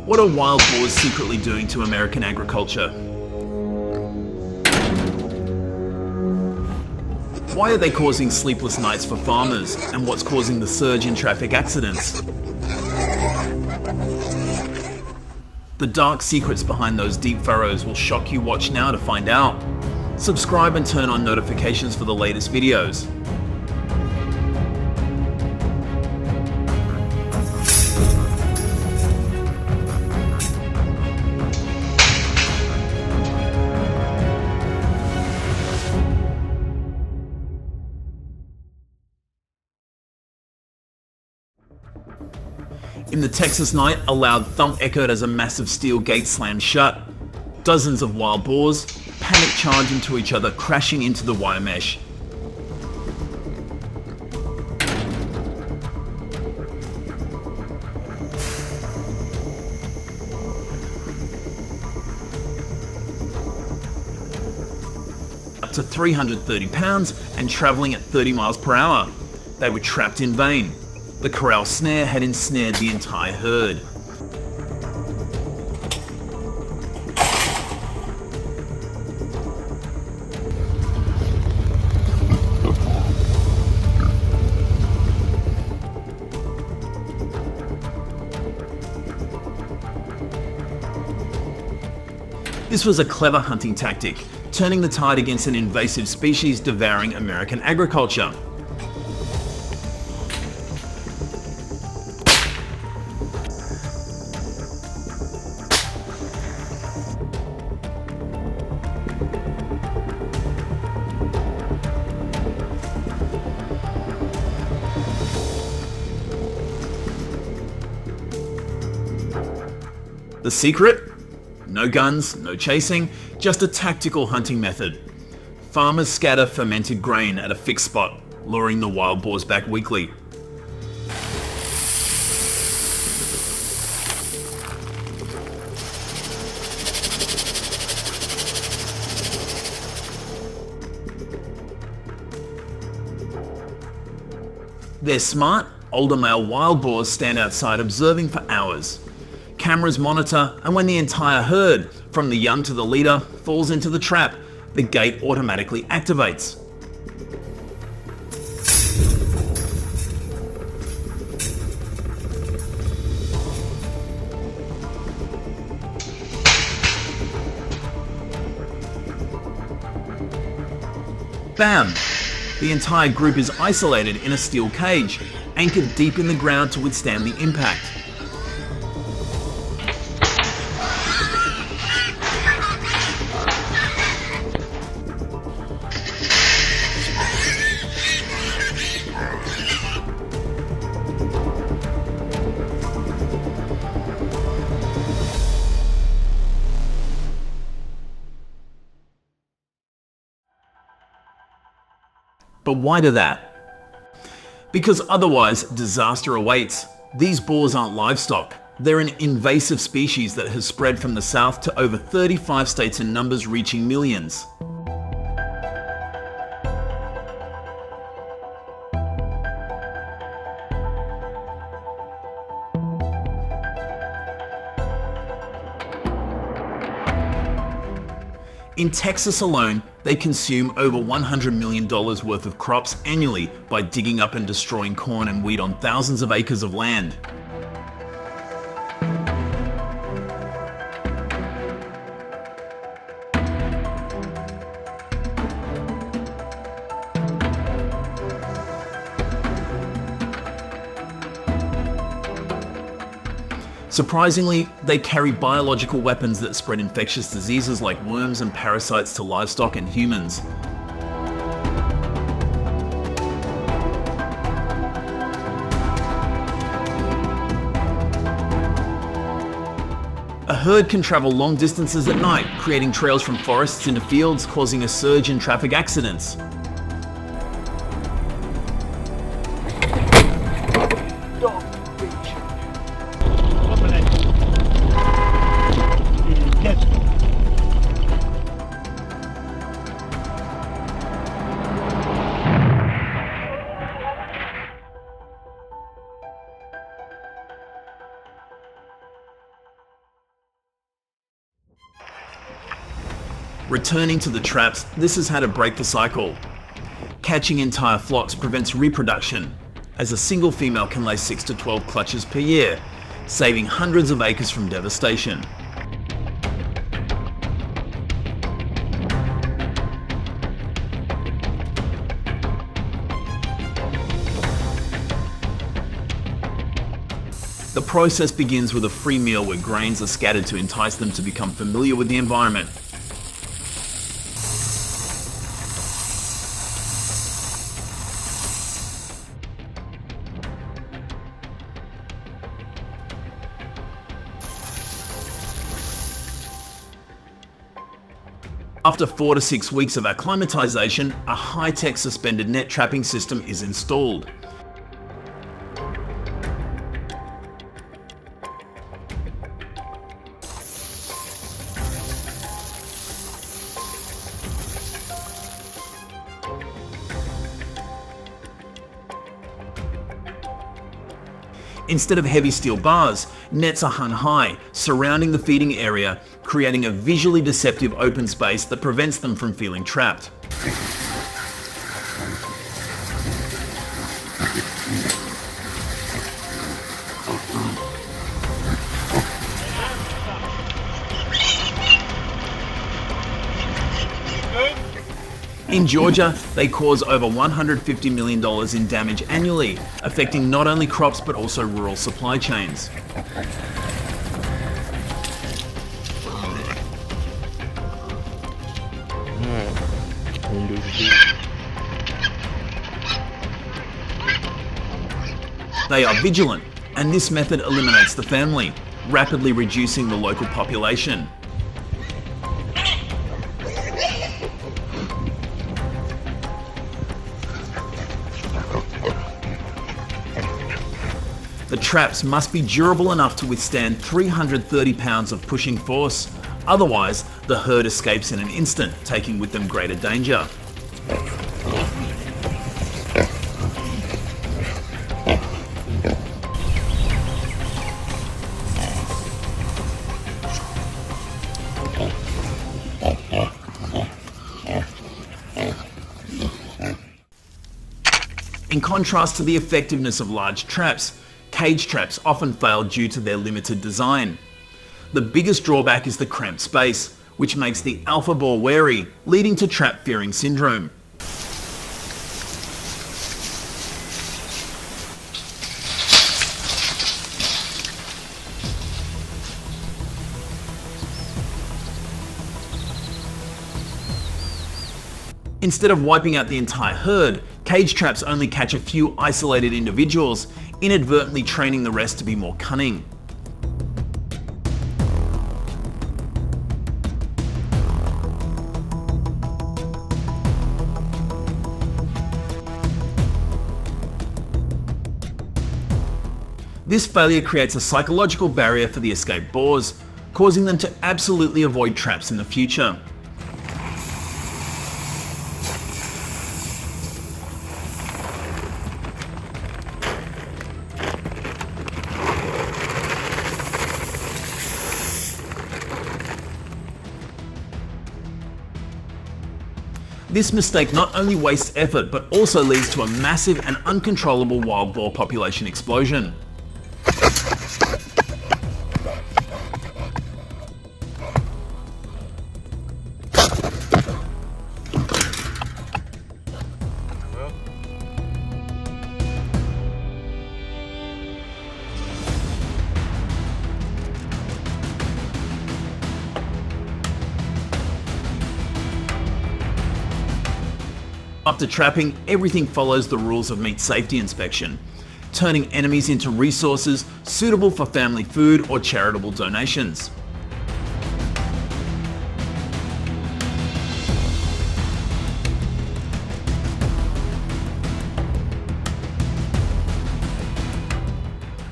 What are wild boars secretly doing to American agriculture? Why are they causing sleepless nights for farmers? And what's causing the surge in traffic accidents? The dark secrets behind those deep furrows will shock you. Watch now to find out. Subscribe and turn on notifications for the latest videos. In the Texas night, a loud thump echoed as a massive steel gate slammed shut. Dozens of wild boars panic charge into each other, crashing into the wire mesh. Up to 330 pounds and traveling at 30 miles per hour. They were trapped in vain. The corral snare had ensnared the entire herd. This was a clever hunting tactic, turning the tide against an invasive species devouring American agriculture. The secret? No guns, no chasing, just a tactical hunting method. Farmers scatter fermented grain at a fixed spot, luring the wild boars back weekly. They're smart, older male wild boars stand outside observing for hours. Cameras monitor, and when the entire herd, from the young to the leader, falls into the trap, the gate automatically activates. Bam! The entire group is isolated in a steel cage, anchored deep in the ground to withstand the impact. But why do that? Because otherwise, disaster awaits. These boars aren't livestock. They're an invasive species that has spread from the south to over 35 states in numbers reaching millions. In Texas alone, they consume over $100 million worth of crops annually by digging up and destroying corn and wheat on thousands of acres of land. Surprisingly, they carry biological weapons that spread infectious diseases like worms and parasites to livestock and humans. A herd can travel long distances at night, creating trails from forests into fields, causing a surge in traffic accidents. Returning to the traps, this is how to break the cycle. Catching entire flocks prevents reproduction, as a single female can lay 6 to 12 clutches per year, saving hundreds of acres from devastation. The process begins with a free meal where grains are scattered to entice them to become familiar with the environment. After 4 to 6 weeks of acclimatization, a high-tech suspended net trapping system is installed. Instead of heavy steel bars, nets are hung high, surrounding the feeding area, creating a visually deceptive open space that prevents them from feeling trapped. In Georgia, they cause over $150 million in damage annually, affecting not only crops but also rural supply chains. They are vigilant, and this method eliminates the family, rapidly reducing the local population. The traps must be durable enough to withstand 330 pounds of pushing force, otherwise the herd escapes in an instant, taking with them greater danger. In contrast to the effectiveness of large traps, cage traps often fail due to their limited design. The biggest drawback is the cramped space, which makes the alpha boar wary, leading to trap-fearing syndrome. Instead of wiping out the entire herd, cage traps only catch a few isolated individuals, inadvertently training the rest to be more cunning. This failure creates a psychological barrier for the escaped boars, causing them to absolutely avoid traps in the future. This mistake not only wastes effort, but also leads to a massive and uncontrollable wild boar population explosion. After trapping, everything follows the rules of meat safety inspection, turning enemies into resources suitable for family food or charitable donations.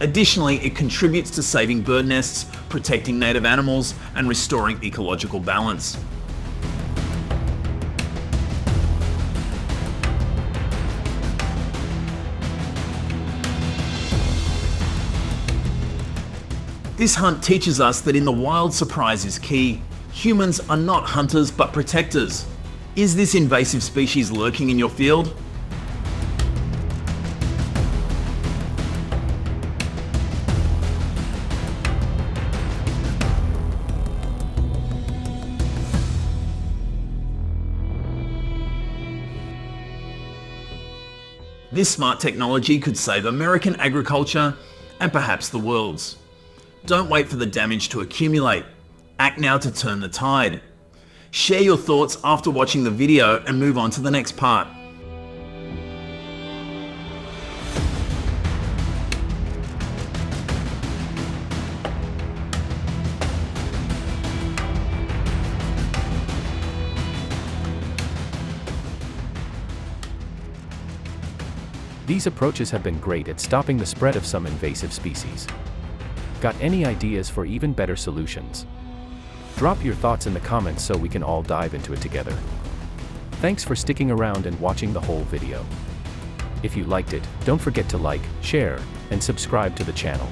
Additionally, it contributes to saving bird nests, protecting native animals, and restoring ecological balance. This hunt teaches us that in the wild, surprise is key. Humans are not hunters but protectors. Is this invasive species lurking in your field? This smart technology could save American agriculture and perhaps the world's. Don't wait for the damage to accumulate. Act now to turn the tide. Share your thoughts after watching the video and move on to the next part. These approaches have been great at stopping the spread of some invasive species. Got any ideas for even better solutions? Drop your thoughts in the comments so we can all dive into it together. Thanks for sticking around and watching the whole video. If you liked it, don't forget to like, share, and subscribe to the channel.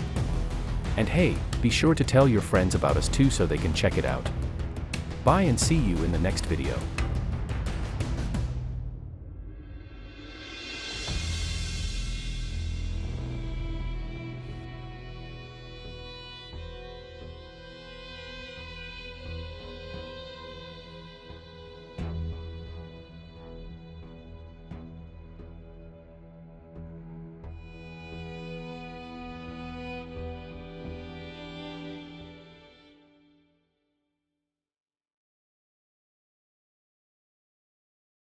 And hey, be sure to tell your friends about us too so they can check it out. Bye and see you in the next video.